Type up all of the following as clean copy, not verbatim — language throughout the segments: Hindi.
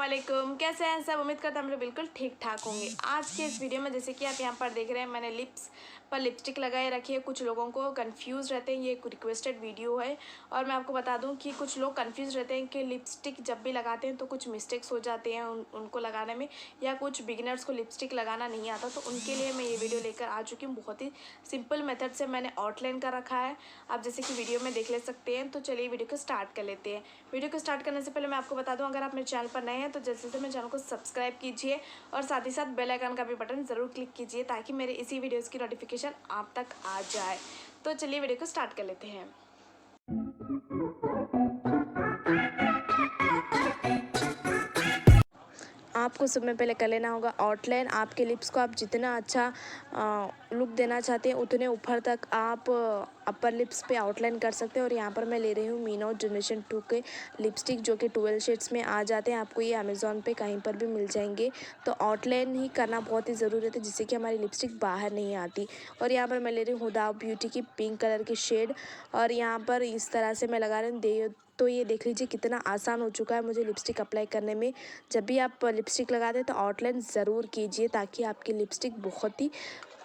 वालेकुम, कैसे हैं सब। उम्मीद करता हूँ हम लोग बिल्कुल ठीक ठाक होंगे। आज के इस वीडियो में जैसे कि आप यहाँ पर देख रहे हैं, मैंने लिप्स पर लिपस्टिक लगाए रखी है। कुछ लोगों को कंफ्यूज रहते हैं, ये एक रिक्वेस्टेड वीडियो है। और मैं आपको बता दूं कि कुछ लोग कंफ्यूज रहते हैं कि लिपस्टिक जब भी लगाते हैं तो कुछ मिस्टेक्स हो जाते हैं उनको लगाने में, या कुछ बिगिनर्स को लिपस्टिक लगाना नहीं आता। तो उनके लिए मैं ये वीडियो लेकर आ चुकी हूँ। बहुत ही सिंपल मेथड से मैंने आउटलाइन कर रखा है, आप जैसे कि वीडियो में देख ले सकते हैं। तो चलिए वीडियो को स्टार्ट कर लेते हैं। वीडियो को स्टार्ट करने से पहले मैं आपको बता दूं, अगर आप मेरे चैनल पर नए हैं तो जल्दी से मेरे चैनल को सब्सक्राइब कीजिए और साथ ही साथ बेल आइकन का भी बटन ज़रूर क्लिक कीजिए ताकि मेरे इसी वीडियोज़ की नोटिफिकेशन आप तक आ जाए। तो चलिए वीडियो को स्टार्ट कर लेते हैं। आपको सब में पहले कर लेना होगा आउटलाइन। आपके लिप्स को आप जितना अच्छा लुक देना चाहते हैं उतने ऊपर तक आप अपर लिप्स पे आउटलाइन कर सकते हैं। और यहाँ पर मैं ले रही हूँ मीनो जनरेशन 2 के लिपस्टिक, जो कि 12 शेड्स में आ जाते हैं। आपको ये अमेज़ॉन पे कहीं पर भी मिल जाएंगे। तो आउटलाइन ही करना बहुत ही ज़रूरी है जिससे कि हमारी लिपस्टिक बाहर नहीं आती। और यहाँ पर मैं ले रही हूँ हुदा ब्यूटी की पिंक कलर की शेड, और यहाँ पर इस तरह से मैं लगा रही हूँ। तो ये देख लीजिए कितना आसान हो चुका है मुझे लिपस्टिक अप्लाई करने में। जब भी आप लिपस्टिक लगाते हैं तो आउटलाइन ज़रूर कीजिए ताकि आपकी लिपस्टिक बहुत ही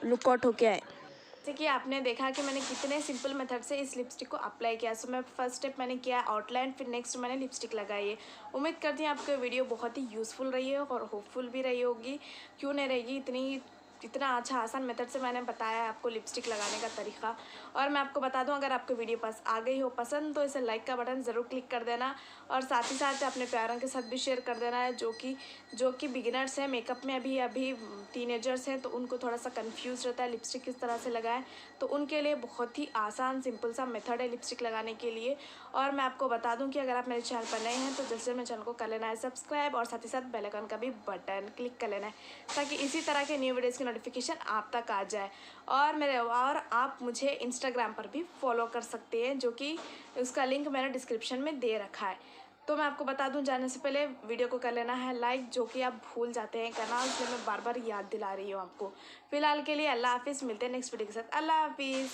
लुकआउट होके आए। जैसे कि आपने देखा कि मैंने कितने सिंपल मेथड से इस लिपस्टिक को अप्लाई किया। सो मैं फर्स्ट स्टेप मैंने किया आउटलाइन, फिर नेक्स्ट मैंने लिपस्टिक लगाई है। उम्मीद करती हूँ आपको वीडियो बहुत ही यूज़फुल रही है और होपफुल भी रही होगी। क्यों नहीं रहेगी, इतना अच्छा आसान मेथड से मैंने बताया है आपको लिपस्टिक लगाने का तरीका। और मैं आपको बता दूं, अगर आपको वीडियो आ गई हो पसंद तो इसे लाइक का बटन ज़रूर क्लिक कर देना, और साथ ही साथ अपने प्यारों के साथ भी शेयर कर देना है जो कि बिगिनर्स हैं मेकअप में, अभी टीनेजर्स हैं, तो उनको थोड़ा सा कंफ्यूज रहता है लिपस्टिक किस तरह से लगाएं। तो उनके लिए बहुत ही आसान सिंपल सा मेथड है लिपस्टिक लगाने के लिए। और मैं आपको बता दूं कि अगर आप मेरे चैनल पर नए हैं तो जल्दी से मेरे चैनल को कर लेना है सब्सक्राइब, और साथ ही साथ बेल आइकन का भी बटन क्लिक कर लेना है ताकि इसी तरह के न्यू वीडियोज़ की नोटिफिकेशन आप तक आ जाए। और आप मुझे इंस्टाग्राम पर भी फॉलो कर सकते हैं, जो कि उसका लिंक मैंने डिस्क्रिप्शन में दे रखा है। तो मैं आपको बता दूं, जाने से पहले वीडियो को कर लेना है लाइक, जो कि आप भूल जाते हैं करना, इसलिए मैं बार बार याद दिला रही हूँ आपको। फिलहाल के लिए अल्लाह हाफिज़, मिलते हैं नेक्स्ट वीडियो के साथ। अल्लाह हाफिज़।